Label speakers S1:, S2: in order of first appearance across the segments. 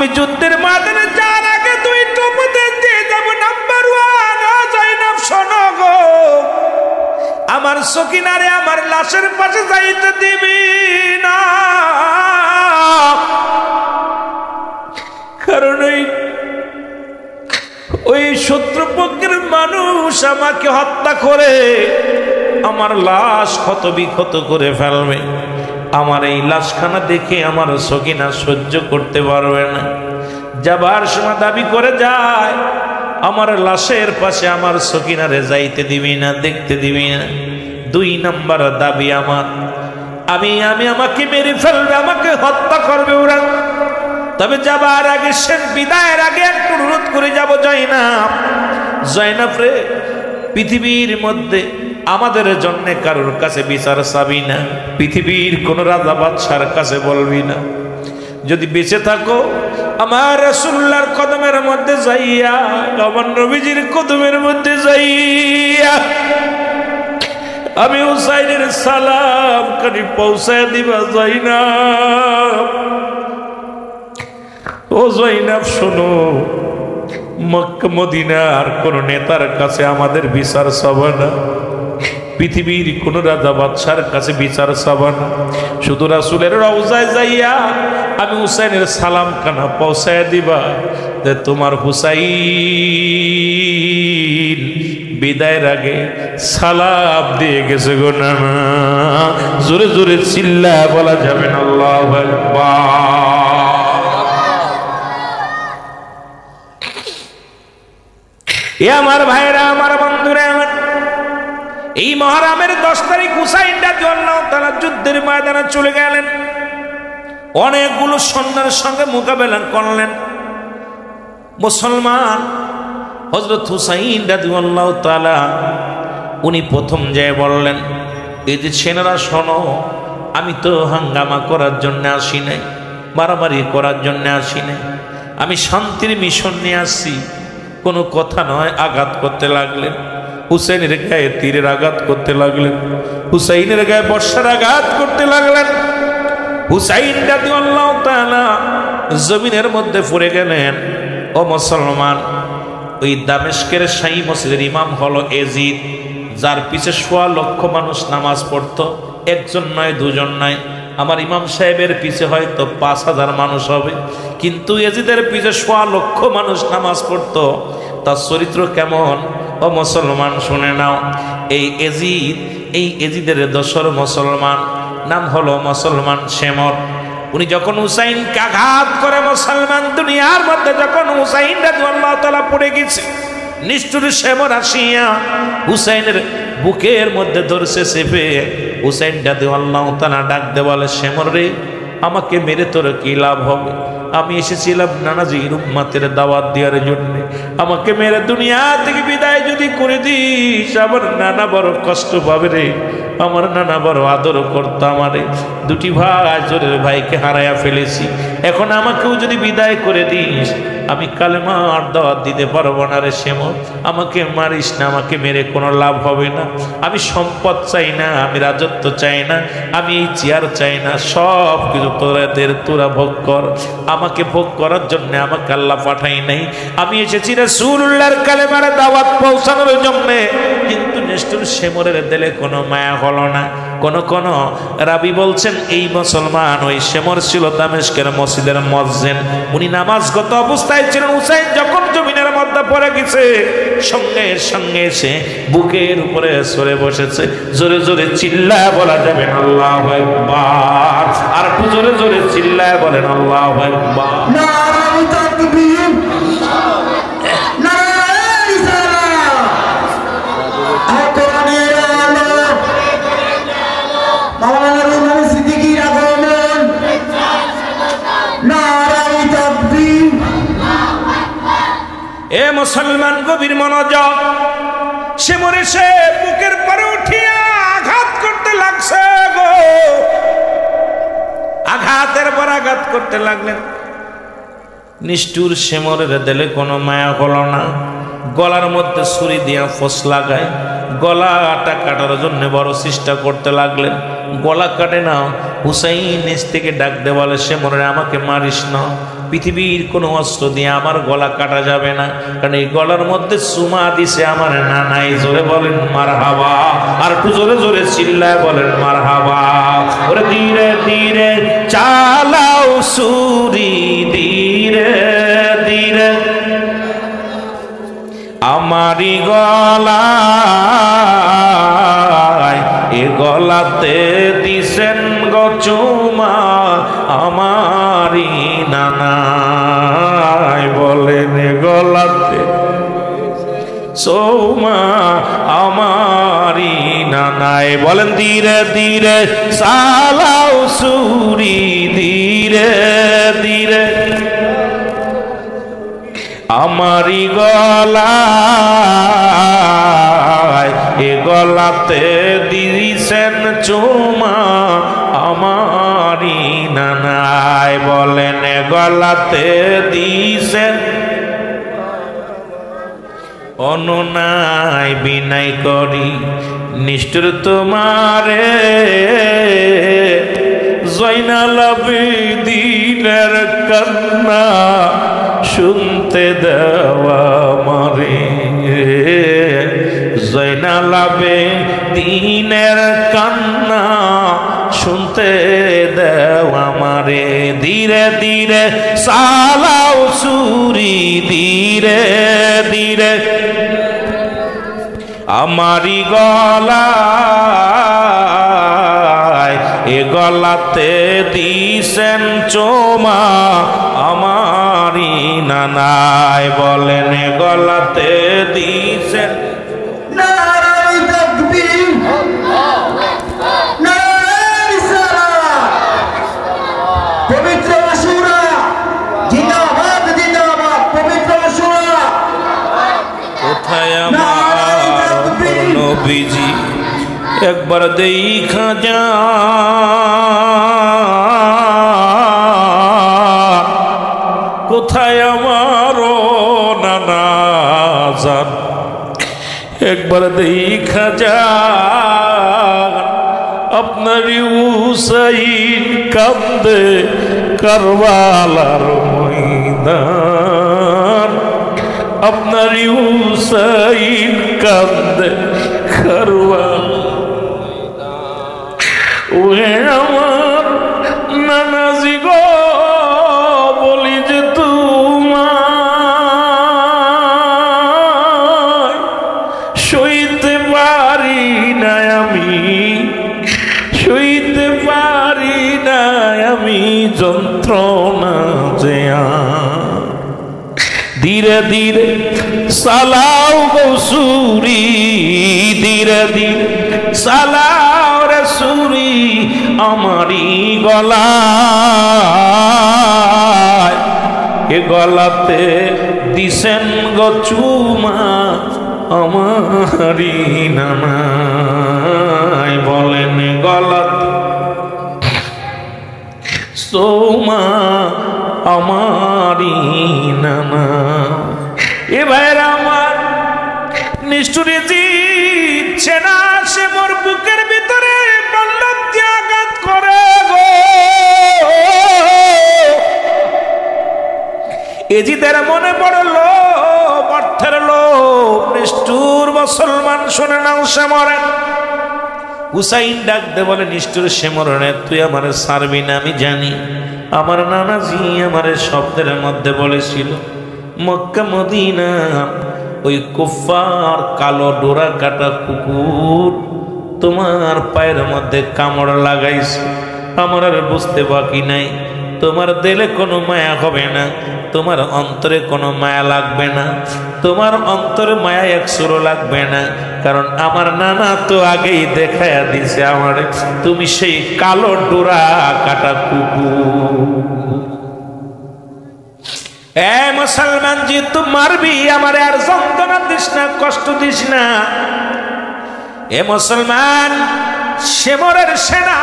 S1: আমি যুদ্ধের ময়দানে যাওয়ার আগে দুইটা উপদেশ দিয়ে যাব। নাম্বার 1, জয়নাব শোনো গো, আমার সকিনারে আমার লাশের পাশে যাইতে দিবি না, কারণ ওই শত্রুপক্ষের মানুষ আমাকে হত্যা করে আমার লাশ ক্ষত বিক্ষত করে ফেলবে। আমার এই লাশখানা দেখে আমার সকিনা সহ্য করতে পারবে না। যাবার সময় দাবি করে যায়, আমার লাশের পাশে আমার সকিনারে যাইতে দিবি না, দেখতে দিবি না। 2 নাম্বার দাবি আমার, আমি আমাকে মেরে ফেলবে, আমাকে হত্যা করবে ওরা। তবে যাবার আগে, শেষ বিদায়ের আগে একটু অনুরোধ করে যাব, জয়নাব রে, পৃথিবীর মধ্যে আমাদের জন্য কারোর কাছে বিচার চাবি না, পৃথিবীর কোন রাজা বাদশার কাছে বলবি না। যদি বেঁচে থাকো আমার রাসূলুল্লাহর কদমের মধ্যে যাইয়া, আমার নবীজির কদমের মধ্যে যাইয়া আমি হুসাইনের সালাম কানি পৌঁছায় দিবা জয়নাব। ও জয়নাব শোনো, মক্কা মদিনার কোন নেতার কাছে আমাদের বিচার চাবো না, পৃথিবীর কোন রাজা বাদশার কাছে বিচার চাবো না। শুধু রাসূলের রওজায় যাইয়া আমি হুসাইনের সালাম কানা পৌঁছায় দিবা যে তোমার হুসাইন বিদায়ের আগে সালাম দিয়ে গেছে গো না। জোরে জোরে চিল্লা বলা যাবে না আল্লাহু আকবার। এ আমার ভাইরা, আমার বন্ধুরা, আমার এই মুহররমের 10 তারিখ হুসাইন রাদিয়াল্লাহু তাআলা যুদ্ধের ময়দানে চলে গেলেন। অনেকগুলো সৈন্যের সঙ্গে মোকাবেলা করলেন। মুসলমান হযরত হুসাইন রাদিয়াল্লাহু তাআলা উনি প্রথম যায় বললেন, এই যে সেনারা শোনো, আমি তো হাঙ্গামা করার জন্য আসি নাই, মারামারি করার জন্য আসি নাই, আমি শান্তির মিশন নিয়ে আসছি। কোনো কথা নয়। আঘাত করতে লাগলেন, হুসাইনের গায়ে তীরের আঘাত করতে লাগলেন, হুসাইনের গায়ে বর্ষার আঘাত করতে লাগলেন। হুসাইন রাদিয়াল্লাহু তাআলা জমিনের মধ্যে পড়ে গেলেন। ও মুসলমান, ওই দামেস্কের শাহী মসজিদের ইমাম হলো এজিদ, যার পিছে 1.25 লক্ষ মানুষ নামাজ পড়তো। একজন নয়, দুজন নয়। আমার ইমাম সাহেবের পিছে হয়তো 5000 মানুষ হবে, কিন্তু এজিদের পিছে 1.25 লক্ষ মানুষ নামাজ পড়তো। তার চরিত্র কেমন ও মুসলমান শুনে নাও। এই এজিদের দোসর মুসলমান, নাম হলো মুসলমান শেমর। উনি যখন হুসাইনকে আঘাত করে, মুসলমান দুনিয়ার মধ্যে যখন হুসাইন রাদিয়াল্লাহু তাআলা পড়ে গেছে, নিষ্ঠুর শেমর আসিয়া হুসাইনের বুকের মধ্যে ধরছে চেপে। হুসাইন রাদিয়াল্লাহু তাআলা ডাক দে বলে, শেমর রে, আমাকে মেরে তোর কি লাভ হবে? আমি এসেছিলাম নানাজির উম্মতের দাওয়াত দেওয়ার জন্য, আমাকে মেরে দুনিয়া থেকে বিদায় যদি করে দিস, আমার নানা বড় কষ্ট পাবে রে। আমার নানা বড় আদর করতো আমারে। 2টি ভাই, জোরের ভাইকে হারায়া ফেলেছি, এখন আমাকেও যদি বিদায় করে দিস, আমি কালেমার দাওয়াত দিতে পারবো না রে শেমর। আমাকে মারিস না, আমাকে মেরে কোনো লাভ হবে না। আমি সম্পদ চাই না, আমি রাজত্ব চাই না, আমি এই চেয়ার চাই না, সব কিছু তোরা ভোগ কর। আমাকে ভোগ করার জন্য আমাকে আল্লাহ পাঠাই নাই, আমি এসেছি রাসূলুল্লাহর কালেমার দাওয়াত পৌঁছানোর জন্য। কিন্তু নিষ্ঠুর শেমরের দিলে কোনো মায়া হলো না। কোন রাবি বলছেন, এই মুসলমান ওই শেমর ছিল দামেস্কের মসজিদের মুয়াজ্জিন। উনি নামাজগত অবস্থায় ছিলেন। হুসাইন যখন জমিনের মধ্যে পড়ে গেছে, সঙ্গে সঙ্গে এসে বুকের উপরে সরে বসেছে। জোরে জোরে চিল্লায় বলা যাবে আল্লাহু আকবার। আর একটু জোরে জোরে চিল্লায় বলেন আল্লাহু আকবার। নারে তাকবীর, নারে রিসালাত, কোরআনের আলো, মাওলানা রুহুল সিদ্দিকীর আগমন, নারে তাকবীর। এ মুসলমান, গভীর মনোযোগ। সে মরে সে বুকের পরে উঠিয়া আঘাত করতে লাগছে গো, আঘাতের পর আঘাত করতে লাগলেন। নিষ্ঠুর শেমরের দিলে কোনো মায়া হলো না। গলার মধ্যে ছুরি দিয়া ফোঁস লাগায়, গলাটা কাটার জন্য বড় চেষ্টা করতে লাগলেন। গলা কাটে না। হুসাইন নিচ থেকে ডাক দে বলে, শেমরে আমাকে মারিস না, পৃথিবীর কোনো অস্ত্র দিয়ে আমার গলা কাটা যাবে না, কারণ এই গলার মধ্যে সুমা দিছে আমার নানাই। জোরে বলেন মারহাবা, আর একটু জোরে জোরে চিল্লায় বলেন মারহাবা। ওরে ধীরে ধীরে চালাও সুরি, ধীরে ধীরে আমারি গলায়, এ গলাতে দিছেন গো চুমা আমারি নানাই। বলেন এ গলাতে চুমা আমারি নানাই। বলেন ধীরে ধীরে চালাও সুরি, ধীরে ধীরে আমারি গলায়, এ গলাতে দিছেন চুমা আমারি নানাই। বলেন এ গলাতে দিছেন অনুনাই বিনাই করি নিষ্ঠুর তোমারে, জয়নাল আবেদিনের কান্না শুনতে দেওয়া মারে, জয়নাল আবেদিনের কান্না শুনতে দেওয়া মারে। ধীরে ধীরে চালাও সুরি, ধীরে ধীরে আমারি গলায়, এ গলাতে দিছেন চোমা আমারি নানাই। বলেন এ গলাতে দিছেন
S2: পবিত্র আশুরা জিন্দাবাদ, জিন্দাবাদ পবিত্র আশুরা।
S1: কোথায় আমার নবীজি একবার দেখা যা, কোথায় আমার নানা জান একবার দেখা যা, আপনার হুসাইন কান্দে কারবালার ময়দান, আপনার হুসাইন কান্দে কারবালার ওহে আমার নানাজি গো, বলি যে তোমায় সইতে পারি না আমি, সইতে পারি না আমি যন্ত্রণা যে। ধীরে ধীরে চালাও গো সুরি, ধীরে ধীরে চালাও রে সুরি আমারি গলায়, এ গলাতে দিছেন গো চুমা আমারি নানাই। বলেন গলাতে চুমা আমারি নানা। এ ভাইরা আমার, নিষ্ঠুরে দিচ্ছে না সে মোর বুকের ভিতরে বল্লম দিয়ে আঘাত করে গো। এজিদের মনে পড়লো অর্থের লোভ, নিষ্ঠুর মুসলমান শুনে নাও সে মরে। হুসাইন ডাক দে বলে নিষ্ঠুর সে মরণে তুই আমার ছাড়বি না, আমি জানি। আমার নানাজি আমার শব্দের মধ্যে বলেছিল মক্কা মদিনা ওই কুফার কালো ডোরা কাটা কুকুর তোমার পায়ের মধ্যে কামড় লাগাইছে, আমার আর বুঝতে বাকি নাই। তোমার দিলে কোনো মায়া হবে না, তোমার অন্তরে কোনো মায়া লাগবে না, তোমার অন্তরে মায়া একসুরও লাগবে না, কারণ আমার নানা তো আগেই দেখায়া দিছে আমার তুমি সেই কালো ডোরা কাটা কুকুর। এ মুসলমান, যে তুই মারবি আমার আর যন্ত্রণা দিস না, কষ্ট দিস না। এ মুসলমান, শেমরের সেনা,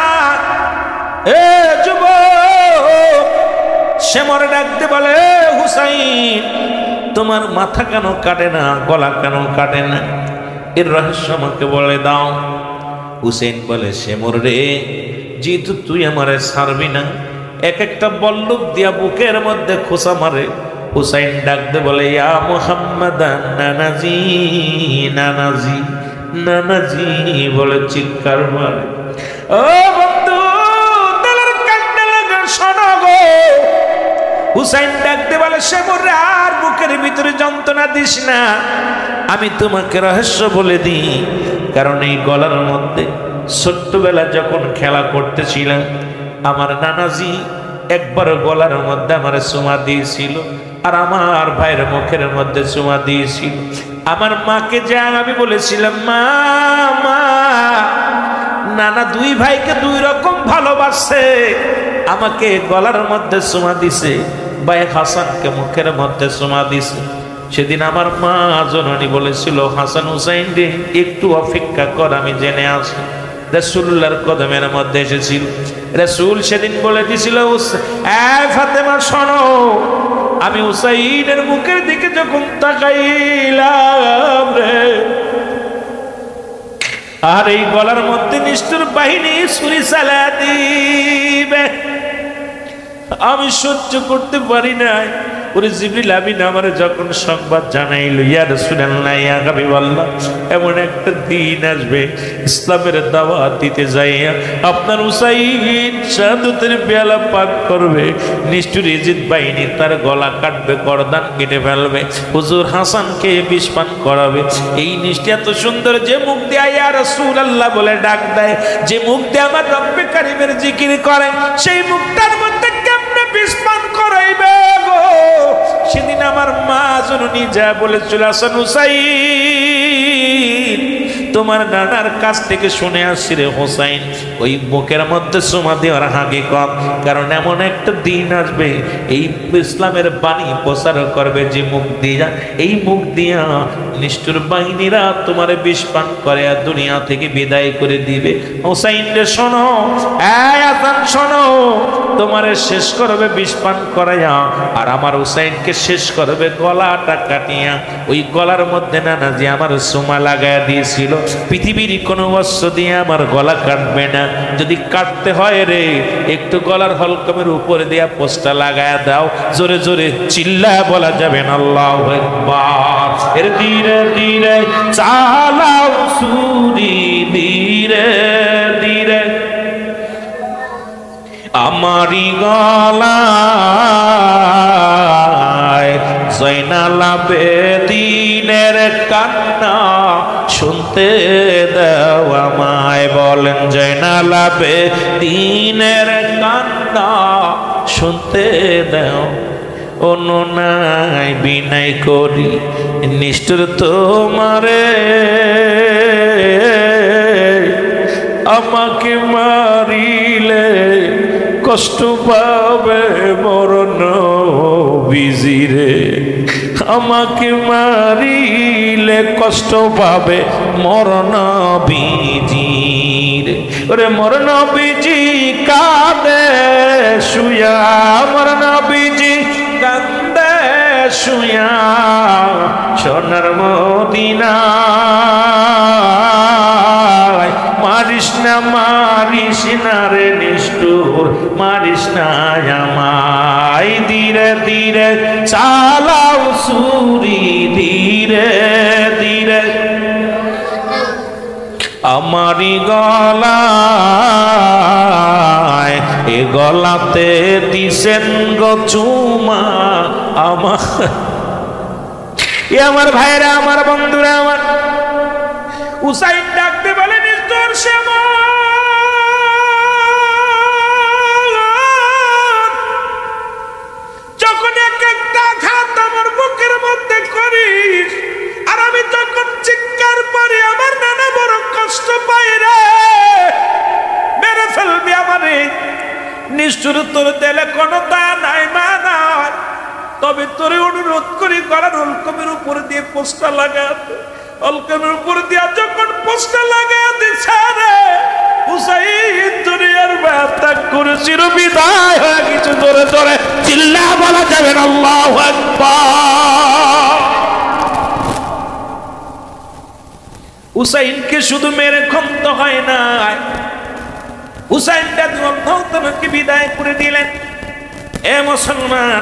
S1: এ যুবক, শেমর ডাকতে বলে হুসাইন তোমার মাথা কেন কাটে না, গলা কেন কাটে না, এর রহস্য আমাকে বলে দাও। হুসেন বলে শেমর রে, যেহেতু তুই আমারে ছাড়বি না, এক একটা বল্লুক দিয়া বুকের মধ্যে খোঁচা মারে। হুসাইন ডাকতে বলে, ইয়া মুহাম্মাদান নানাজি নানাজি নানাজি বলে চিৎকার মারে। ও বন্ধু দলের কান্না লাগা শোনো গো। হুসাইন ডাকতে বলে, সেমরে আর বুকের ভিতরে যন্ত্রণা দিস না, আমি তোমাকে রহস্য বলে দিই। কারণ এই গলার মধ্যে ছোট্টবেলা যখন খেলা করতেছিলাম, আমার নানাজি একবার গলার মধ্যে আমার চুমা দিয়েছিল, আর আমার ভাইয়ের মুখের মধ্যে চুমা দিয়েছিল। আমার মাকে যা আমি বলেছিলাম, মা মা নানা দুই ভাইকে দুই রকম ভালোবাসে, আমাকে গলার মধ্যে চুমা দিছে, ভাই হাসানকে মুখের মধ্যে চুমা দিছে। সেদিন আমার মা জননী বলেছিল, হাসান হুসাইন রে একটু অপেক্ষা কর, আমি জেনে আসি। রাসূলুল্লাহর কদমের মধ্যে এসেছিল। রাসূল সেদিন বলে দিছিল, ফাতেমা শোনো, আমি হুসাইনের মুখের দিকে যখন তাকাইলাম রে, আর এই গলার মধ্যে নিষ্ঠুর বাহিনী ছুরি চালা দিবে, আমি সহ্য করতে পারি নাই। ওরে জিবরিল আমিন আমারে যখন সংবাদ জানাইল, ইয়া রাসূলুল্লাহ ইয়া হাবিবাল্লাহ, এমন একটা দিন আসবে ইসলামের দাওয়াত দিতে যাইয়া আপনার হুসাইন শাহাদাতের পেয়ালা পান করবে, নিষ্ঠুর ইজিদ বাহিনী তার গলা কাটবে, গর্দান কেটে ফেলবে, হুজুর হাসানকে বিষ পান করাবে। এই নিষ্ঠে এত সুন্দর যে মুখ দিয়ে ইয়া রাসূলুল্লাহ বলে ডাক দেয়, যে মুখ দিয়ে আমার রব্বে কারীমের জিকির করে, সেই মুখটার মধ্যে কেমনে বিষ পান করাইবে গো। সেদিন আমার মা জননী যা বলেছিল, হাসান হুসাইন তোমার নানার কাছ থেকে শুনে আসছি রে হোসাইন, ওই মুখের মধ্যে চুমা দেওয়ার হাগে কম, কারণ এমন একটা দিন আসবে এই ইসলামের বাণী প্রচার করবে যে মুখ দিয়া, এই মুখ দিয়া নিষ্ঠুর বাহিনীরা তোমার বিষ পান করে আর দুনিয়া থেকে বিদায় করে দিবে। হোসাইন রে শোনো, হাসান শোনো, তোমারে শেষ করবে বিষ পান করাইয়া, আর আমার হুসাইনকে শেষ করবে গলাটা কাটিয়া। ওই গলার মধ্যে নানাজি আমার চুমা লাগাইয়া দিয়েছিল, পৃথিবীর কোনো অস্ত্র দিয়ে আমার গলা কাটবে না, যদি কাটতে হয় রে একটু গলার হলকমের উপরে দিয়া পোস্টটা লাগায়া দাও, জোরে জোরে চিল্লা বলা যাবে না আল্লাহু আকবার। এর ধীরে ধীরে চালাও ছুরি, ধীরে ধীরে আমারি গলায় জয়নাল আবেদিনের কান্না শুনতে দাও আমায়, বলেন জয়নাল আবেদিনের কান্না শুনতে দাও। অনুনয় বিনয় করি নিষ্ঠুর তোমারে, আমাকে মারিলে কষ্ট পাবে মরণ বিজিরে, আমাকে মারিলে কষ্ট পাবে মরণ বিজিরে। ওরে মরণ বিজি কাঁদে শুয়া, মরণ বিজি কাঁদে শুয়া, সোনার মদিনা মারিস না, মারিস না রে নিষ্ঠুর, মারিস না আমায়, ধীরে ধীরে চালাও ছুরি, ধীরে ধীরে আমারি গলায়, এ গলাতে দিছেন গো চুমা আমার। আমার ভাইরা, আমার বন্ধুরা, আমার হুসাইন ডাকতে বলে, নিষ্ঠুর শ্যামা যখন এক একটা আঘাত আমার বুকের মধ্যে করিস, আর আমি যখন চিৎকার করি আমার নানা বড় কষ্ট পাই রে, মেরে ফেলবি আমারে। নিষ্ঠুর তোর দিলে কোনো দয়া নাই, মা নাই, তবে তোরে অনুরোধ করি গলার হলকমের উপর দিয়ে পোস্টটা লাগাতে, হলকমের উপর দিয়া যখন পোস্টটা লাগাতে দিছে রে হুসাইন দুনিয়ার ব্যথা করে চির বিদায় হয়ে কিছু জোরে জোরে চিল্লা বলা যাবে না আল্লাহু আকবার। হুসাইনকে শুধু মেরে ক্ষমতা হয় না, হুসাইন রাদিয়াল্লাহু তাআলাকে বিদায় করে দিলেন। এ মুসলমান,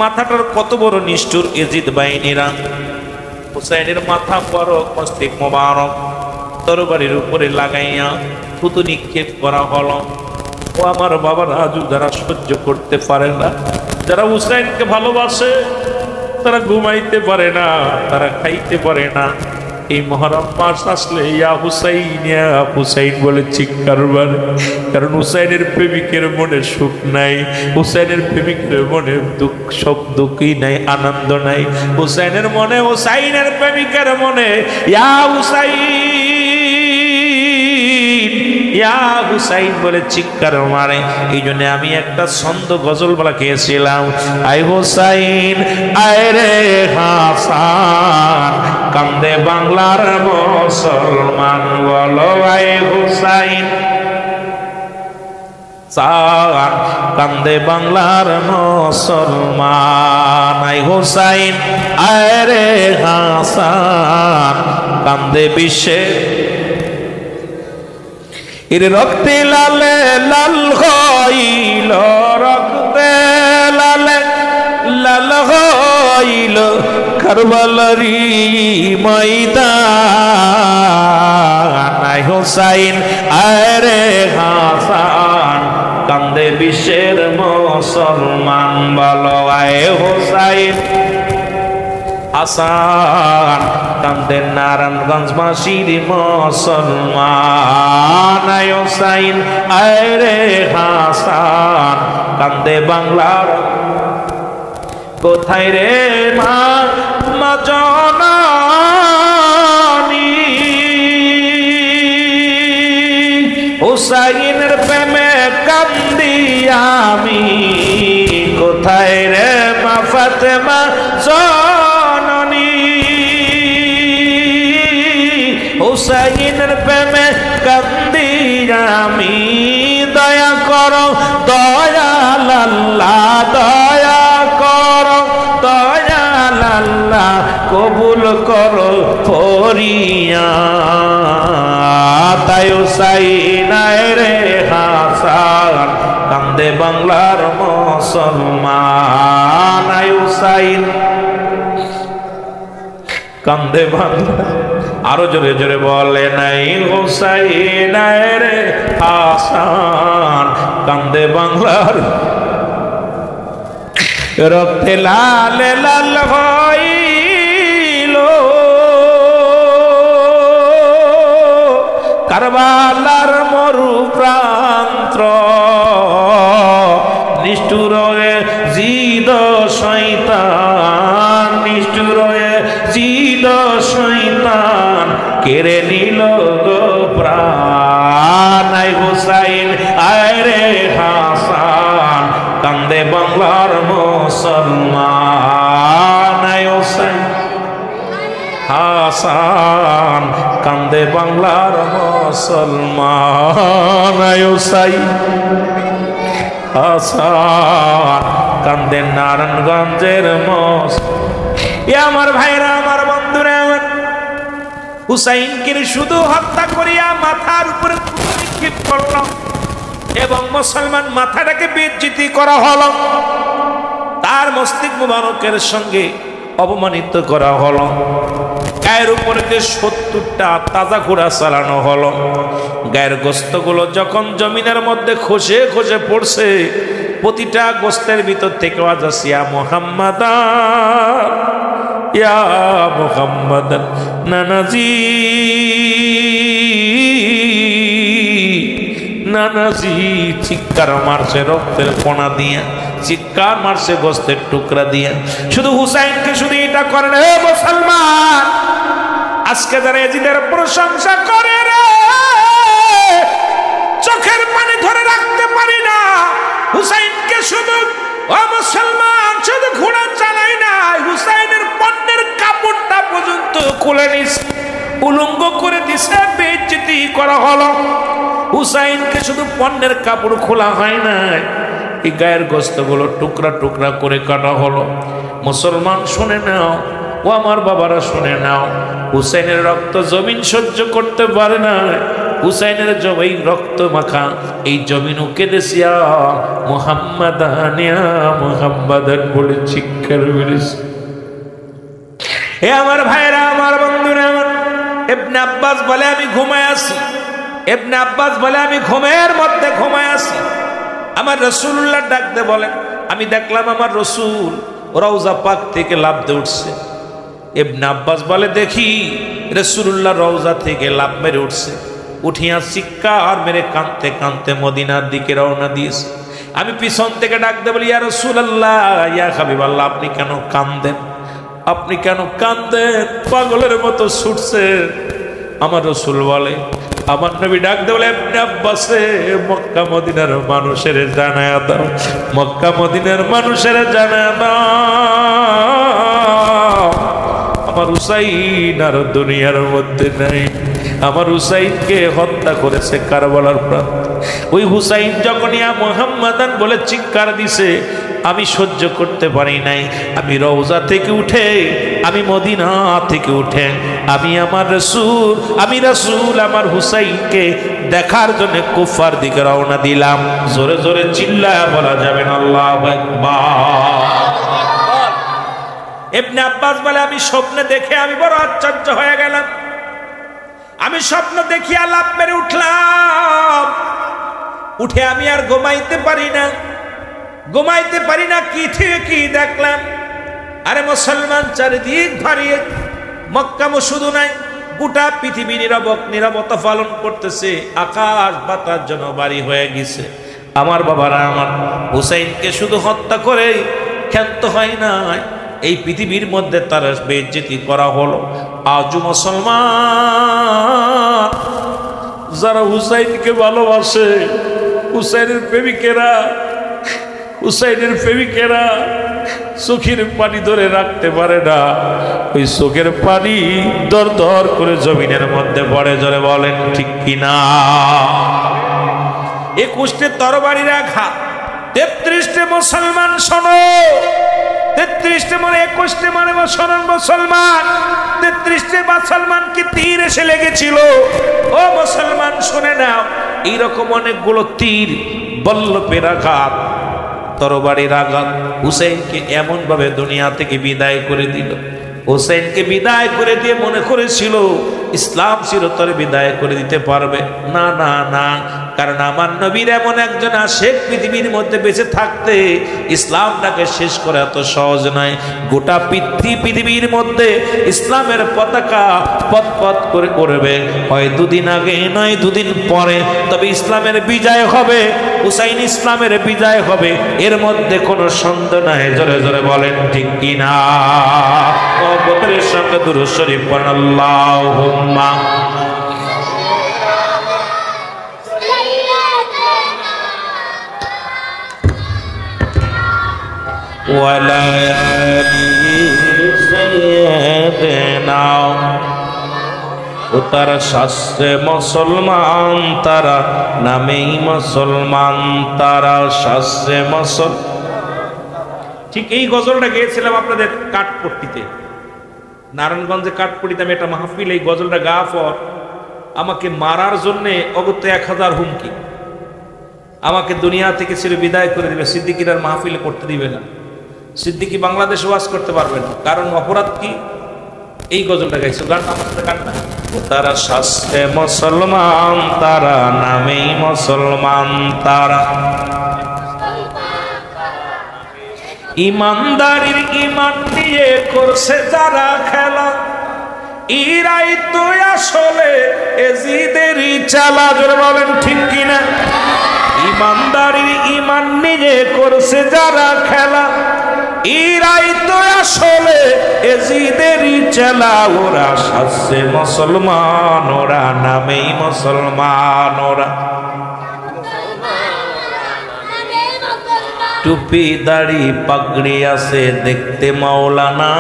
S1: মাথাটার কত বড় নিষ্ঠুর এজিদ বাহিনীরা। হুসাইনের মাথা বড় মস্তিক মোবারক তরবারির উপরে লাগাইয়া থুতু নিক্ষেপ করা হলো। ও আমার বাবার আজু যারা সহ্য করতে পারে না, যারা হুসাইনকে ভালোবাসে, তারা ঘুমাইতে পারে না, তারা খাইতে পারে না। এই মহরম মাস আসলে ইয়া হুসাইন বলে চিৎকার মারে। কারণ হুসাইনের প্রেমিকের মনে সুখ নাই, হুসাইনের প্রেমিকের মনে দুঃখই নাই, আনন্দ নাই। হুসাইনের মনে, হুসাইনের প্রেমিকের মনে ইয়া হুসাইন বলে চিৎকার মারে। এই জন্য আমি একটা ছন্দ গজল বলা খেয়েছিলাম, আই হুসাইন আয় রে হাসান, কান্দে বাংলার মুসলমান, বলো আই হুসাইন সান, কান্দে বাংলার মুসলমান। আই হুসাইন আয় রে হাসান, কান্দে বিশ্বের এর রক্তে লালে লাল হইল, রক্তে লালে লাল হইল কারবালারি ময়দান। আই হুসাইন আয় রে হাসান, কান্দে বিশ্বের মুসলমান, বলো আয় হুসাইন হাসান, কান্দে নারায়ণগঞ্জবাসীর মুসলমান। আয় হুসাইন আয় রে হাসান, কান্দে বাংলার কোথায় রে মা জননী, হুসাইনের প্রেমে কান্দি আমি, কোথায় রে মা ফাতেমা জননী, হুসাইনের প্রেমে কান্দি আমি। দয়া করো দয়াল আল্লাহ, দয়া করো দয়াল আল্লাহ, কবুল করো ফরিয়াদ। তাই হুসাইন আয় রে হাসান, কান্দে বাংলার মুসলমান। আয় হুসাইন কান্দে বাংলা, আরো জোরে জোরে বলে নাই হুসাইন আয় রে হাসান, কান্দে বাংলার রক্তে লাল লাল হইল কারবালার মরু প্রান্ত, নিষ্ঠুর জিদ শয়তান, নিষ্ঠুর জিদ শয়তান কেড়ে নিল গো প্রাণ। আই হুসাইন আয় রে হাসান, কান্দে বাংলার মুসলমান। আই হুসাইন হাসান, কান্দে বাংলার মুসলমান। আই হুসাইন হাসান, কান্দে নারায়ণগঞ্জের আমার ভাইরা, আমার বন্ধুরা, আমার হুসাইনকে শুধু হত্যা করিয়া মাথার উপরে নিক্ষেপ করল এবং মুসলমান মাথাটাকে বেজ্জিতি করা হলো, তার মস্তিষ্ক মুবারকের সঙ্গে অপমানিত করা হলো। গায়ের উপরে যে 70টা তাজা ঘোড়া চালানো হলো, গায়ের গোস্তগুলো যখন জমিনের মধ্যে খসে খসে পড়ছে, প্রতিটা গোস্তের ভিতর থেকে আওয়াজ আসছে ইয়া মুহাম্মাদান, ইয়া মুহাম্মাদান, নানাজি নানাজি। চিৎকার মারছে রক্তের কণা দিয়া, চিৎকার মারছে গোস্তের টুকরা দিয়া। শুধু হুসাইনকে শুধু এটা করে না, মুসলমান আজকে যারা এজিদের প্রশংসা করে রে, চোখের পানি ধরে রাখতে পারি না। হুসাইনকে শুধু ও মুসলমান শুধু ঘোড়া চালাই না, হুসাইনের পণ্যের কাপড়টা পর্যন্ত খুলে নিস, উলঙ্গ করে দিছে, বেইজ্জতি করা হলো। হুসাইনকে শুধু পণ্যের কাপড় খোলা হয় না, এই গায়ের গোস্তগুলো টুকরা টুকরা করে কাটা হলো। মুসলমান শুনে নাও, ও আমার বাবারা শুনে নাও, হুসাইনের রক্ত জমিন সহ্য করতে পারে না, হুসাইনের জমি রক্ত মাখা এই জমিনও কেঁদেছিয়া মুহাম্মাদানিয়া মুহাম্মাদান বলে চিৎকার মেরেছে। হে আমার ভাইরা, আমার বন্ধুরা, আমার ইবনে আব্বাস বলে আমি ঘুমায় আছি, ইবনে আব্বাস বলে আমি ঘুমের মধ্যে ঘুমায় আছি। আমার রাসূলুল্লাহ ডাকতে বলেন, আমি দেখলাম আমার রাসূল রওজা পাক থেকে লাফ দিয়ে উঠছে। ইবনে আব্বাস বলে দেখি রাসূলুল্লাহ রওজা থেকে লাফ মেরে উঠছে, উঠিয়া চিৎকার মেরে কাঁদতে কাঁদতে মদিনার দিকে রওনা দিয়েছে। আমি পিছন থেকে ডাকতে বলি, ইয়া রাসূলুল্লাহ, ইয়া হাবিবাল্লাহ, আপনি কেন কাঁদেন? আপনি কেন কাঁদেন? পাগলের মতো ছুটছে। আমার রাসূল বলে, আমার নবী ডাকতে বলে, ইবনে আব্বাসে মক্কা মদিনার মানুষের জানায়া দাও, মক্কা মদিনার মানুষের জানায়া দাও, আমার হুসাইন আর দুনিয়ার মধ্যে নাই। আমার হুসাইনকে হত্যা করেছে কারবালার প্রান্তে। ওই হুসাইন যখন ইয়া মুহাম্মাদান বলে চিৎকার দিছে, আমি সহ্য করতে পারি নাই। আমি রওজা থেকে উঠে, আমি মদিনা থেকে উঠে, আমি রাসূল আমার হুসাইনকে দেখার জন্য কুফার দিকে রওনা দিলাম। জোরে জোরে চিল্লায়া বলা যাবে না আল্লাহু আকবার। ইবনে আব্বাস বলে আমি স্বপ্নে দেখে আমি বড় আশ্চর্য হয়ে গেলাম। আমি স্বপ্ন দেখিয়া লাফ মেরে উঠলাম, উঠে আমি আর ঘুমাইতে পারি না, কি থেকে কি দেখলাম। আরে মুসলমান চারিদিক ভারিয়ে, মক্কা শুধু নাই, গোটা পৃথিবী নীরবতা পালন করতেছে, আকাশ বাতাস যেন বাড়ি হয়ে গেছে। আমার বাবারা, আমার হুসাইনকে শুধু হত্যা করে ক্ষান্ত হয় না, এই পৃথিবীর মধ্যে তার বেইজ্জতি করা হলো। আজও মুসলমান যারা হুসাইনকে ভালোবাসে, হুসাইনের প্রেমিকেরা চোখের পানি ধরে রাখতে পারে না, ওই চোখের পানি দর দর করে জমিনের মধ্যে পড়ে। জোরে বলেন ঠিক কিনা? 21টে তরবারির আঘাত, 33টে মুসলমান শোনো, 33টে মানে 21টে মানে মুসলমান, 33টে মুসলমানকে তীর এসে লেগেছিল। ও মুসলমান শুনে নাও, এইরকম অনেকগুলো তীর, বল্লভের আঘাত, তরবারির আঘাত হুসাইনকে এমন ভাবে দুনিয়া থেকে বিদায় করে দিল। হুসাইনকে বিদায় করে দিয়ে মনে করেছিল ইসলাম চিরতরে বিদায় করে দিতে পারবে না, না না, কারণ আমার নবীর এমন একজন আশেক পৃথিবীর মধ্যে বেঁচে থাকতে ইসলামটাকে শেষ করা এত সহজ নয়। গোটা পৃথিবীর মধ্যে ইসলামের পতাকা পথ করে করবে, হয় দুদিন আগে নয় দুদিন পরে, তবে ইসলামের বিজয় হবে, হুসাইন ইসলামের বিজয় হবে, এর মধ্যে কোনো সন্দেহ নাই। জোরে জোরে বলেন ঠিক কিনা? সঙ্গে দুরূদ শরীফ পড়েন, আল্লাহুম্মা ওয়ালা আলি সাইয়্যিদিনা। ও তারা শাস্ত্রে মুসলমান, তারা নামেই মুসলমান, তারা শাস্ত্রে মুসলমান। ঠিক এই গজলটা গেয়েছিলাম আপনাদের কাঠপট্টিতে, নারায়ণগঞ্জে কাঠপট্টিতে আমি একটা মাহফিল, এই গজলটা গাওয়ার পর আমাকে মারার জন্যে অগত্যা 1000 হুমকি, আমাকে দুনিয়া থেকে ছেড়ে বিদায় করে দিবে, সিদ্দিকীর আর মাহফিল করতে দিবে না, সিদ্দিকী বাংলাদেশে ওয়াজ করতে পারবে না। কারণ অপরাধ কি? এই গজলটা গাইছো, গান আমার সাথে গান না। তারা শাস্ত্রে মুসলমান, তারা নামেই মুসলমান, তারা ইমানদারির ইমান দিয়ে করছে যারা খেলা, ইরাই তো আসলে এজিদেরই চালা। জোরে বলেন ঠিক কিনা? ইমানদারির ইমান নিয়ে করছে যারা খেলা, ইরাই তো আসলে এজিদেরই চালা। ওরা শাস্ত্রে মুসলমান, ওরা নামেই মুসলমান, ওরা টুপি দাড়ি পাগড়ি আছে দেখতে মাওলানা,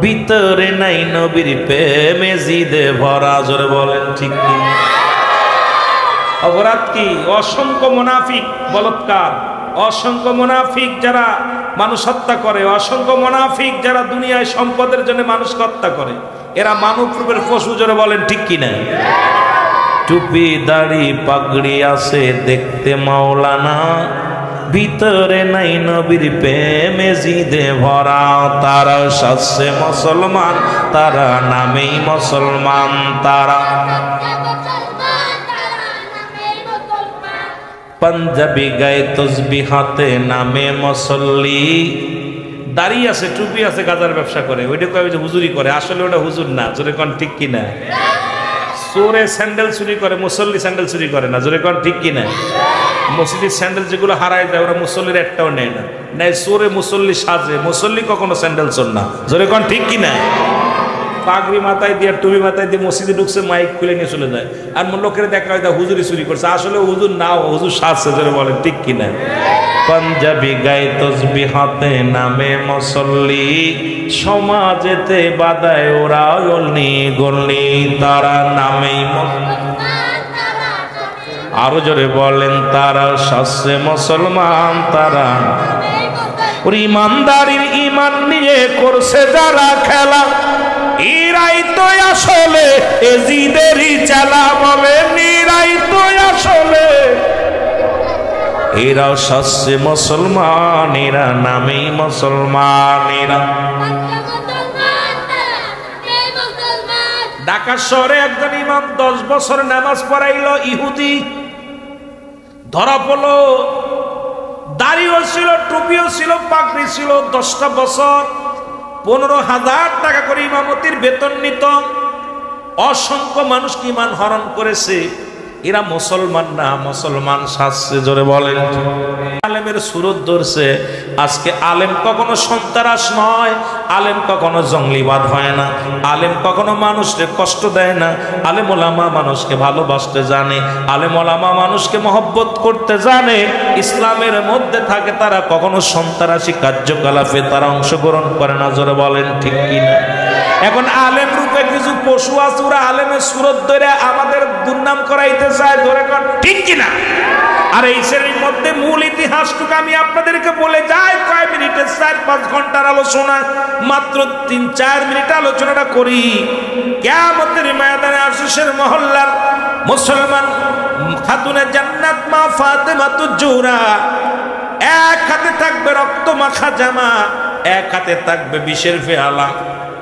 S1: ভিতরে নাই নবীর প্রেমে জিদে ভরা। জোরে বলেন ঠিক কি? অপরাধ কি? অসংখ্য মুনাফিক বলৎকার, অসংখ্য মুনাফিক যারা মানুষ হত্যা করে, অসংখ্য মুনাফিক যারা দুনিয়ায় সম্পদের জন্য মানুষ হত্যা করে, এরা মানব রূপের পশু। জোরে বলেন ঠিক কিনা? টুপি দাড়ি পাগড়ি আছে দেখতে মাওলানা, ভিতরে নাই নবীর প্রেমে জিদে ভরা। তারা সাজছে মুসলমান, তারা নামেই মুসলমান, তারা পাঞ্জাবি গায়ে তসবিহ হাতে নামে মুসল্লি। দাড়ি আছে টুপি আছে গাজার ব্যবসা করে, ওইটা কয় যে হুজুরি করে, আসলে ওটা হুজুর না। জোরে কোন ঠিক কিনা? চোরে স্যান্ডেল চুরি করে, মুসল্লি স্যান্ডেল চুরি করে না। জোরে কোন ঠিক কিনা? মসজিদের স্যান্ডেল যেগুলো হারায় যায় ওরা মুসল্লির একটাও নেয় না, নেয় চোরে মুসল্লি সাজে, মুসল্লি কখনো স্যান্ডেল চোর না। জোরে কোন ঠিক কিনা? পাগড়ি মাথায় দিয়ে টুপি মাথায় দিয়ে মসজিদে ঢুকছে, মাইক খুলে নিয়ে চলে যায়, আর লোকের দেখা হয় হুজুরি চুরি করছে, আসলে হুজুর না, হুজুর সাজছে। জোরে বলেন ঠিক কিনা? পাঞ্জাবি গায়ে তসবিহ হাতে নামে মুসল্লি, সমাজেতে বাদায় ওরা গল্লি গল্লি, তারা নামেই আরো জোরে বলেন, তারা সাজছে মুসলমান, তারা ইমানদারির ইমান নিয়ে করছে যারা খেলা, এরাই তো আসলে এজিদেরই চেলা। বলেন এরাই তো আসলে, এরাও সাজছে মুসলমান, এরা নামেই মুসলমান। এরা ঢাকা শহরে একজন ইমাম 10 বছর নামাজ পড়াইলো, ইহুদি ধরা পড়লো, দাড়িও ছিল, টুপিও ছিল, পাগড়ি ছিল, 10টা বছর 15,000 টাকা করে ইমামতির বেতন নিত। অসংখ্য মানুষকে ইমান হরণ করেছে। এরা মুসলমান না, মুসলমান সাজছে। জোরে বলেন। আলেমের সুরত ধরছে। আজকে আলেম কখনো সন্ত্রাস নয়, আলেম কখনো জঙ্গলিবাদ হয় না, আলেম কখনো মানুষকে কষ্ট দেয় না, আলেম ওলামা মানুষকে ভালোবাসতে জানে, আলেম ওলামা মানুষকে মহব্বত করতে জানে, ইসলামের মধ্যে থাকে, তারা কখনো সন্ত্রাসী কার্যকলাপে তারা অংশগ্রহণ করে না। জোরে বলেন ঠিক কিনা? এখন আলেম রূপে কিছু পশু আছে, ওরা আলেমের সুরত ধরে আমাদের দুর্নাম করাইতে চায়। ধরে কর ঠিক কিনা? আর এই শ্রেণীর মধ্যে মূল ইতিহাসটুকু আমি আপনাদেরকে বলে যাই, কয় মিনিটে 4-5 ঘন্টার আলোচনা, মাত্র 3-4 মিনিট আলোচনাটা করি। কিয়ামতের ময়দানে আরশের মহল্লার মুসলমান খাতুনে জান্নাত মা ফাতেমাতুজ জোহরা, এক হাতে থাকবে রক্ত মাখা জামা, এক হাতে থাকবে বিষের পেয়ালা।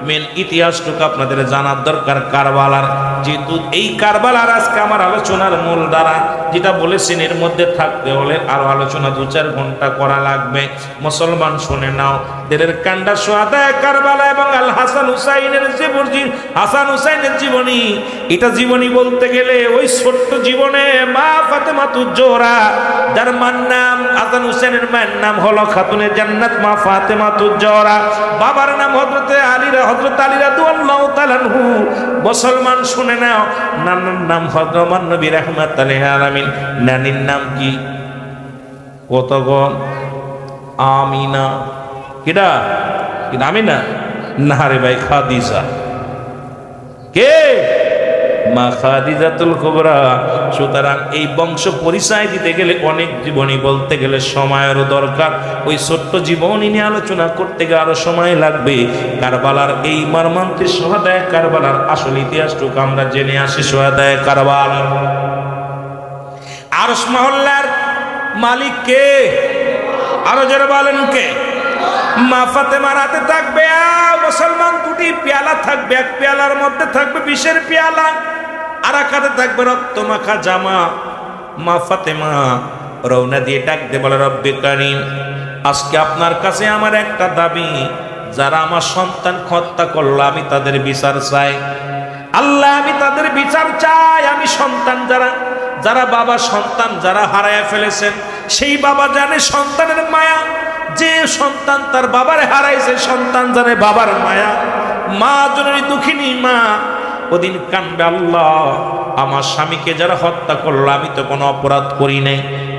S1: মেন ইতিহাসটুকু আপনাদের জানার দরকার কারবালার। যেহেতু এই কারবালার আজকে আমার আলোচনার মূল দ্বারা, যেটা বলেছেন এর মধ্যে থাকতে হলে আরো আলোচনা 2-4 ঘন্টা করা লাগবে। মুসলমান শুনে নাও, দিলের কান্ডা সোহাদা কারবালা এবং আল হাসান হুসাইনের জীবনী, হাসান হুসাইনের জীবনী, এটা জীবনী বলতে গেলে ওই ছোট্ট জীবনে মা ফাতেমাতুজ জোহরা, যার মার নাম হাসান হুসাইনের মায়ের নাম হলো খাতুনে জান্নাত মা ফাতেমাতুজ জোহরা, বাবার নাম হযরত আলী রাদিয়াল্লাহু তাআলা আনহু। মুসলমান শুনে নাও, নানার নাম হযরত নবী রাহমাতুল লিল আলামিন, নানির নাম কি? কতগণ? আমিনা। কিডা? কি আমিনা? না রে ভাই, খাদিজা। কে? মা খাদিজাতুল কুবরা। সুতরাং এই বংশ পরিচয় দিতে গেলে অনেক জীবনী বলতে গেলে সময়েরও দরকার। ওই ছোট্ট জীবনী নিয়ে আলোচনা করতে গেলে আরো সময় লাগবে। কারবালার এই মর্মান্তিক সোহাদায়ে কারবালার আসল ইতিহাসটুকু আমরা জেনে আসি। সোহাদায়ে কারবালার আরশ মহল্লার মালিক কে? আরো যারা বলেন কে? মা ফাতেমার হাতে থাকবে মুসলমান 2টি পেয়ালা থাকবে, এক পেয়ালার মধ্যে থাকবে বিষের পেয়ালা, আর এক হাতে থাকবে রক্ত মাখা জামা। মা ফাতেমা রওনা দিয়ে ডাকতে বলে, রব্বে কারীম, আজকে আপনার কাছে আমার একটা দাবি, যারা আমার সন্তান হত্যা করলো আমি তাদের বিচার চাই। আল্লাহ, আমি তাদের বিচার চাই। আমি সন্তান যারা বাবা সন্তান যারা হারায় ফেলেছেন, সেই বাবা জানে সন্তানের মায়া, যে সন্তান তার বাবার হারাইছে সন্তান জানে বাবার মায়া। মা জননী দুঃখিনী মা ওদিন কানবে, আল্লাহ, আমার স্বামীকে যারা হত্যা করলো আমি তো কোনো অপরাধ করি নাই,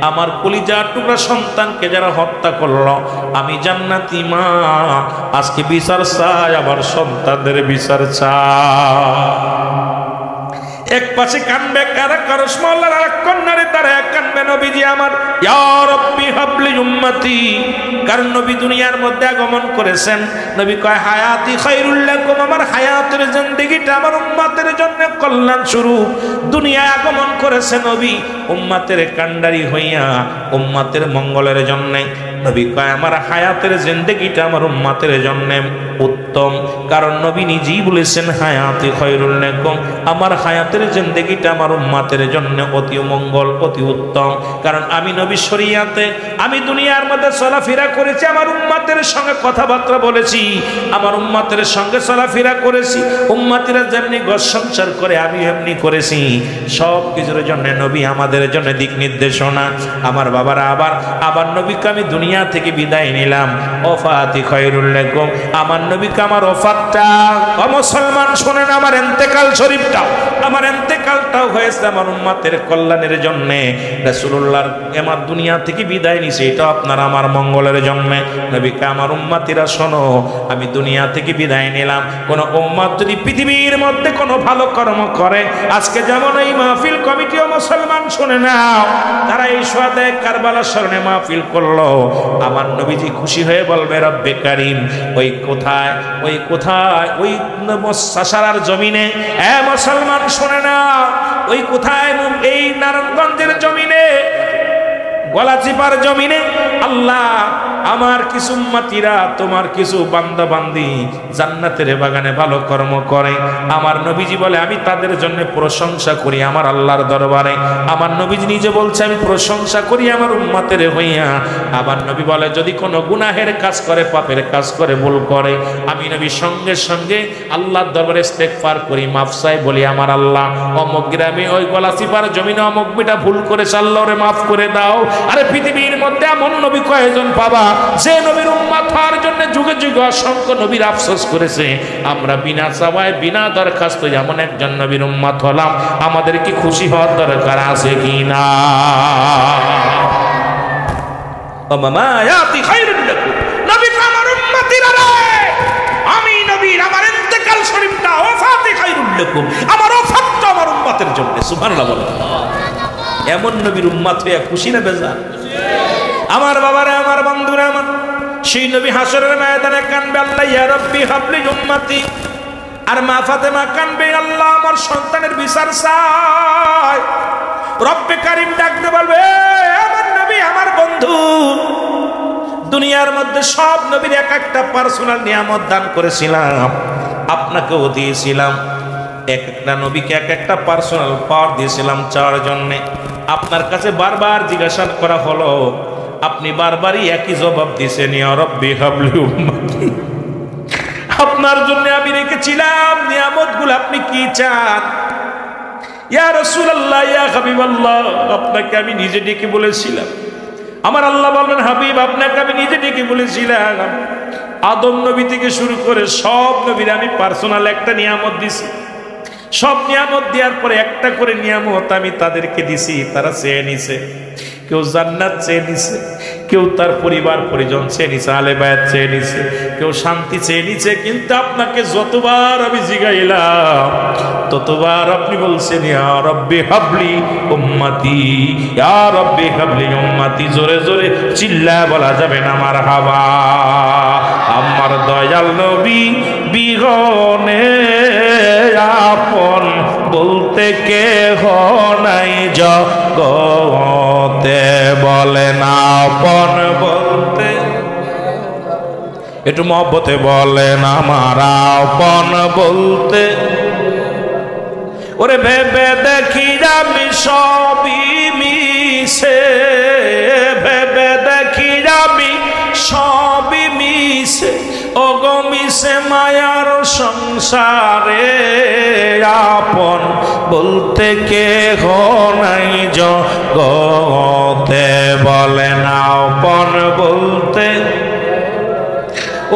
S1: আমার কলিজার টুকরা সন্তানকে যারা হত্যা করলো আমি জান্নাতি মা, আজকে বিচার চাই, আমার সন্তানদের বিচার চাই। এক পাশে কানবে কারা কারশ মহল্লার আর কন্যারে, তারা এক কানবে নবীজি আমার, ইয়া রাব্বি হাবলি উম্মতি। কারণ নবী দুনিয়ার মধ্যে আগমন করেছেন, নবী কয় হায়াতি খায়রুল লাকুম, আমার হায়াতের জিন্দেগিটা আমার উম্মতের জন্য কল্যাণ স্বরূপ দুনিয়ায় আগমন করেছে নবী উম্মতের কান্ডারি হইয়া উম্মতের মঙ্গলের জন্য। নবী কয় আমার হায়াতের জিন্দেগিটা আমার উম্মতের জন্য উত্তম, কারণ নবী নিজেই বলেছেন হায়াতি খায়রুল লাকুম, আমার হায়াতের জিন্দেগিটা আমার উম্মতের জন্য অতি মঙ্গল অতি উত্তম। কারণ আমি নবী শরিয়াতে আমি দুনিয়ার মধ্যে চলাফেরা করেছি, আমার উম্মতের সঙ্গে কথাবার্তা বলেছি, আমার উম্মতের সঙ্গে চলাফেরা করেছি, উম্মতিরা যেমনি ঘর সংসার করে আমি এমনি করেছি। সব কিছুর জন্য নবী আমাদের জন্য দিক নির্দেশনা। আমার বাবারা আবার নবীকে আমি দুনিয়া থেকে বিদায় নিলাম, ওফাতি খায়রুল লাকুম, আমার নবীকে আমার ওফাতটা ও মুসলমান শোনেন, আমার ইন্তেকাল শরীফটাও আমার ইন্তেকালটাও হয়েছে আমার উম্মতের কল্যাণের জন্য। রাসূলুল্লাহর আমার দুনিয়া থেকে বিদায় নিছে এটা আপনার আমার মঙ্গলের জন্য। নবীকে আমার উম্মতিরা শোনো, আমি দুনিয়া থেকে বিদায় নিলাম, কোন উম্মত যদি পৃথিবীর মধ্যে কোনো ভালো কর্ম করে, আজকে যেমন এই মাহফিল কমিটি ও মুসলমান শুনে নাও, তারা এই শুহাদা কারবালার স্মরণে মাহফিল করলো, আমার নবীজি খুশি হয়ে বলবে রব্বে কারীম ওই কোথায় ওই সাসারার জমিনে, এ মুসলমান শুনে নাও, ওই কোথায় এই নারায়ণগঞ্জের জমিনে গলাচিপার জমিনে আল্লাহ আমার কিছু উম্মতিরা তোমার কিছু বান্দা বান্দি জান্নাতের বাগানে ভালো কর্ম করে। আমার নবীজি বলে আমি তাদের জন্য প্রশংসা করি আমার আল্লাহর দরবারে। আমার নবীজি নিজে বলছে আমি প্রশংসা করি আমার উম্মতের হইয়া। আমার নবী বলে যদি কোনো গুনাহের কাজ করে, পাপের কাজ করে, ভুল করে, আমি নবী সঙ্গে সঙ্গে আল্লাহর দরবারে ইস্তেগফার করি, মাফ চাই, বলি আমার আল্লাহ অমুক গ্রামে ওই গলাচিপার জমিনে অমুক বিটা ভুল করেছে, আল্লাহ ওরে মাফ করে দাও। আরে পৃথিবীর মধ্যে এমন নবী কয়জন পাবা যে নবীর উম্মত হওয়ার জন্য যুগে যুগে অসংখ্য নবীর আফসোস করেছে। আমরা বিনা চাওয়ায় বিনা দরখাস্ত যেমন একজন নবীর উম্মত হলাম, আমাদের কি খুশি হওয়ার দরকার আছে কি না? নবী আমার উম্মতিরা রে, আমি নবীর আমার ইন্তেকাল শরীফটা ওফাতে খায়রুল লাকুম, আমার ওফাতটা আমার উম্মতের জন্য। সুবহানাল্লাহ বলেন। এমন নবীর উম্মত হইয়া খুশি না বেজার? আমার বাবারা আমার বন্ধুরা আমার, সেই নবী হাসরের ময়দানে কানবে আল্লাহ ইয়া রাব্বি হাবলি উম্মতি, আর মা ফাতেমা কানবে আল্লাহ আমার সন্তানের বিচার চাই। রব্বে কারীম ডাকতে বলবে আমার নবী আমার বন্ধু, দুনিয়ার মধ্যে সব নবীর এক একটা পার্সোনাল নিয়ামত দান করেছিলাম, আপনাকেও দিয়েছিলাম, এক একটা নবীকে এক একটা পার্সোনাল পাওয়ার দিয়েছিলাম চাওয়ার জন্য। আপনার কাছে বারবার জিজ্ঞাসা করা হলো, আপনি বারবারই একই জবাব দিয়েছেন ইয়া রাব্বি হাবলি উম্মতি। আপনার জন্য আমি রেখেছিলাম নিয়ামতগুলো, আপনি কি চান? ইয়া রাসূলুল্লাহ ইয়া হাবিবাল্লাহ, আপনাকে আমি নিজে ডেকে বলেছিলাম। আমার আল্লাহ বলবেন হাবিব আপনাকে আমি নিজে ডেকে বলেছিলাম, আদম নবী থেকে শুরু করে সব নবীর আমি পার্সোনাল একটা নিয়ামত দিছি। সব নিয়ামত দেওয়ার পরে একটা করে নিয়ামত আমি তাদেরকে দিছি, তারা চেয়ে নিছে। কেউ জান্নাত চেয়ে নিছে, কেউ তার পরিবার পরিজন চেয়ে নিছে, আলে বায়াত চেয়ে নিছে, কেউ শান্তি চেয়ে নিছে। কিন্তু আপনাকে যতবার আমি জিগাইলাম ততবার আপনি বলছেন ইয়া রাব্বি হাবলি উম্মতি, ইয়া রাব্বি হাবলি উম্মতি। জোরে জোরে চিল্লা বলা যাবে না মারহাবা। আমার দয়াল নবী বিহনে আপন বলতে কেহ নাই জগতে, বলে না আপন বলতে, একটু মহব্বতে বলেন আমার আপন বলতে। ওরে ভেবে দেখি আমি সবই মিশে, ভেবে দেখি আমি সবই মিশে, ও গো মিশে মায়ার সংসারে, আপন বলতে কেহ নাই জগতে, বলে না আপন বলতে।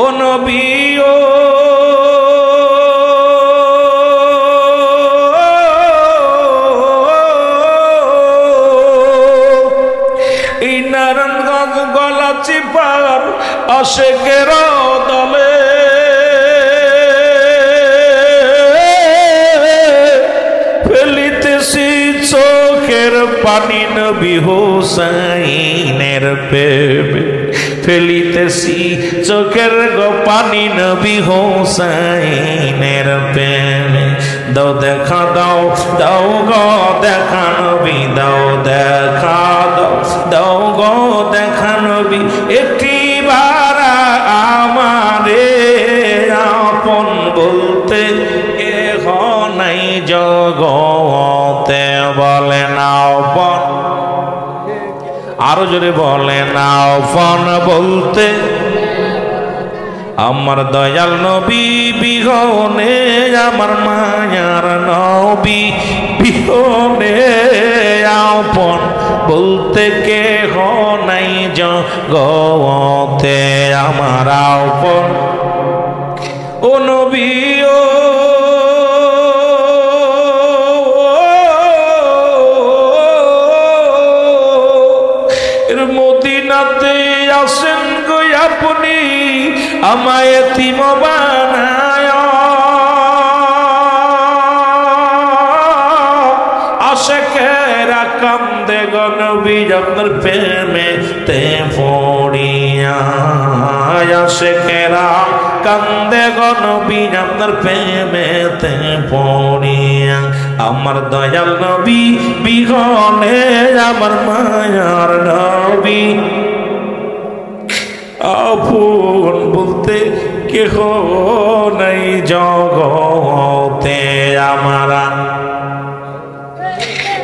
S1: ও নবী ও এই নারায়ণগঞ্জ গলাচিপার আশেকের দলে ফেলিতেছি চোখের পানি নবী হুসাইনের প্রেমে, ফেলিতেছি চোখের পানি নবী হুসাইনের প্রেমে। দাও দেখা দাও দাও গো দেখা নবী দাও দেখা দাও দাও গো দেখা নবী একটিবার আমারে আপন বলতে কেহ নাই জগতে বলে নাও পন আরো জোরে বলে নাও পন বলতে আমার দয়াল নবী বিহনে আমার মায়ার নবী বিহনে আপন বলতে কেহ নাই জগতে আমার আপন ও নবী ও মদিনাতে আসেন গো আপনি আমায় এতিম বানায় আশিকেরা কান্দে গো নবী আপনার প্রেমে তে পড়িয়া আশিকেরা কান্দে গো নবী আপনার প্রেমে তে পড়িয়া আমার দয়াল নবী বিহনে আমার মায়ার নবী আপন বলতে কেহ নাই জগতে আমারা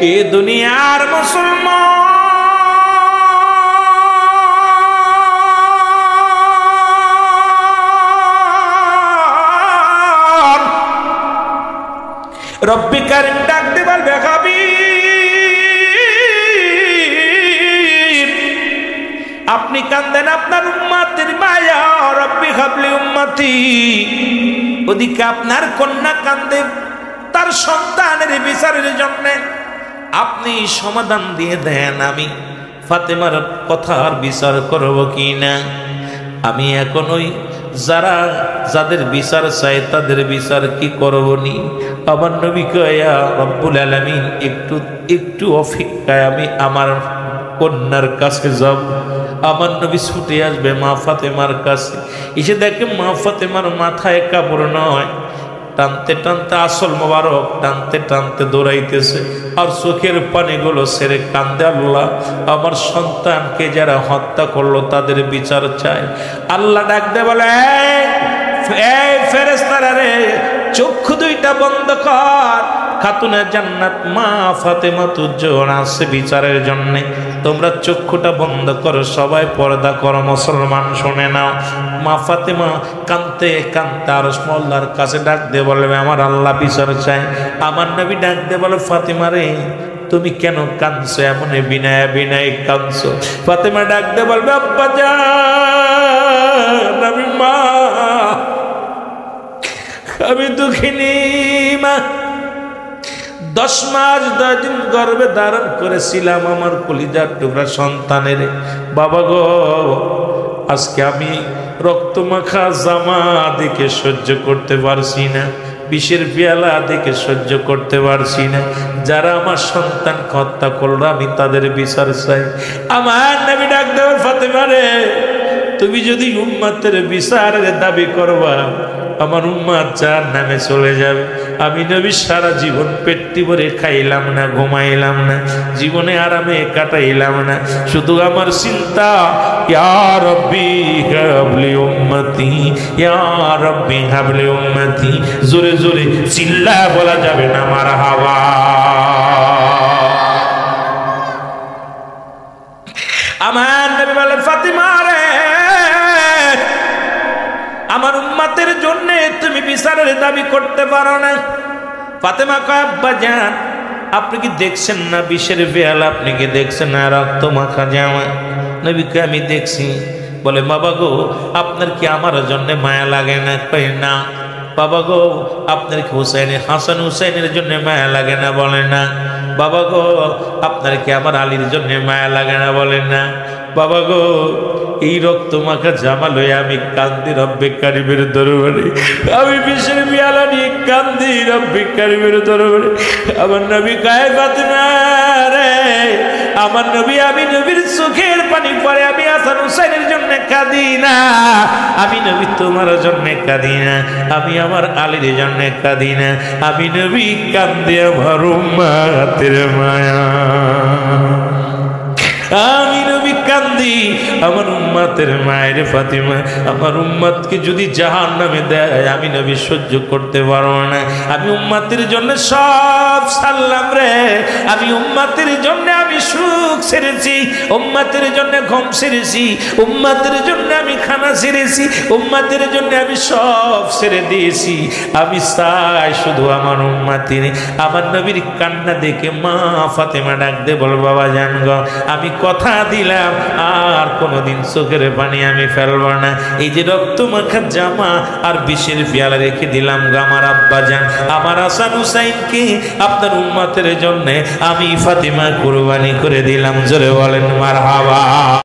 S1: এ দুনিয়ার মুসলমান রব্বি কারিম ডাকতে বলবে হাবিব আপনি কান্দেন আপনার উম্মতের মায়া রব্বি হাবলি উম্মতি ওদিকে আপনার কন্যা কান্দে তার সন্তানের বিচারের জন্য আপনি সমাধান দিয়ে দেন আমি ফাতেমার কথার বিচার করব কি না আমি এখন ওই যারা যাদের বিচার চাই তাদের বিচার কি করব নি আমার নবী কয়া রব্বুল আলামিন একটু অপেক্ষায় আমি আমার কন্যার কাছে যাব আমার নবী ছুটে আসবে মা ফাতেমার কাছে এসে দেখে মা ফাতেমার মাথায় কাপড় নয় টানতে টানতে আসল মোবারক টানতে টানতে দৌড়াইতেছে আর চোখের পানিগুলো সেরে কান্দে আল্লাহ আমার সন্তানকে যারা হত্যা করলো তাদের বিচার চাই আল্লাহ ডাক দে বলে এই ফেরেশতারা রে চক্ষু দুইটা বন্ধ কর খাতুনে জান্নাত মা ফাতেমা তুজ্জন আছে বিচারের জন্য তোমরা চক্ষুটা বন্ধ করো সবাই পর্দা করো মুসলমান শুনে নাও মা ফাতেমা কাঁদতে কাঁদতে আরশ মোল্লার কাছে ডাক দিয়ে বলবে আমার আল্লাহ বিচার চাই আমার নবী ডাক দিয়ে বলে ফাতেমা রে তুমি কেন কাঁদছো এমন বিনয় বিনয় কাঁদছো ফাতেমা ডাক দিয়ে বলবে আব্বা জান আমি মা আমি দুঃখিনী মা 10 মাস 10 দিন গর্ভে ধারণ করেছিলাম আমার কলিজার টুকরা সন্তানের বাবা গো আজকে আমি রক্তমাখা জামা দেখে সহ্য করতে পারছি না বিষের পেয়ালা দেখে সহ্য করতে পারছি না যারা আমার সন্তান হত্যা করলো আমি তাদের বিচার চাই আমার নবী ডাক দেব ফাতেমা রে তুমি যদি উম্মতের বিচারের দাবি করবা আমার উম্মত জাহান্নামে চলে যাবে আমি নবী সারা জীবন পেটটি ভরে খাইলাম না ঘুমাইলাম না জীবনে আরামে কাটাইলাম না শুধু আমার চিন্তা ইয়া রব্বি হাবলি উম্মতি ইয়া রব্বি হাবলি উম্মতি জোরে জোরে চিল্লা বলা যাবে না মারহাবা আমার নবী বলেন ফাতিমা রে আমার উম্মতের জন্য তুমি বিচারের দাবি করতে পারো না ফাতেমা কয় আব্বা জান আপনি কি দেখছেন না বিষের পেয়ালা আপনি কি দেখছেন না রক্ত মাখা জামা নবী কয় আমি দেখছি বলে বাবা গো আপনার কি আমার জন্য মায়া লাগে না কয় না বাবা গো আপনার কি হাসান হুসাইনের জন্য মায়া লাগে না বলে না বাবা গো আপনার কি আমার আলীর জন্য মায়া লাগে না বলে না বাবা গো এই রক্ত মাখা জামা লয়ে আমি কান্দি রব্বে কারিমের দরবারে আমি বিষের পেয়ালা নিয়ে কান্দি রব্বে কারিমের দরবারে আমার নবী কয় ফাতেমা রে আমার নবী আমি নবীর চোখের পানি পরে আমি হাসান হুসাইনের জন্য কাঁদি না, আমি নবী তোমার জন্য কাঁদি না, আমি আমার আলীর জন্য কাঁদি না, আমি নবী কাঁদি আমার উম্মতের মায়া, আমি নবী কান্দি আমার উম্মতের মায়ের ফাতিমা, আমার উম্মতকে যদি জাহান্নামে দেয় আমি নবী সহ্য করতে পারবো না, আমি উম্মতের জন্য সব সারলাম রে, আমি উম্মতের জন্য আমি সুখ ছেড়েছি, উম্মতের জন্য ঘুম ছেড়েছি, উম্মতের জন্য আমি খানা ছেড়েছি, উম্মতের জন্য আমি সব ছেড়ে দিয়েছি, আমি চাই শুধু আমার উম্মতের। আমার নবীর কান্না দেখে মা ফাতেমা ডাক দে বল বাবা জান গো, আমি কথা দিলাম আর কোনোদিন চোখের পানি আমি ফেলবো না, এই যে রক্ত মাখা জামা আর বিষের পেয়ালা রেখে দিলাম গো আমার আব্বা জান, আমার হাসান হুসাইনকে আপনার উম্মতের জন্য আমি ফাতিমা কুরবানি করে দিলাম। জোরে বলেন মারহাবা।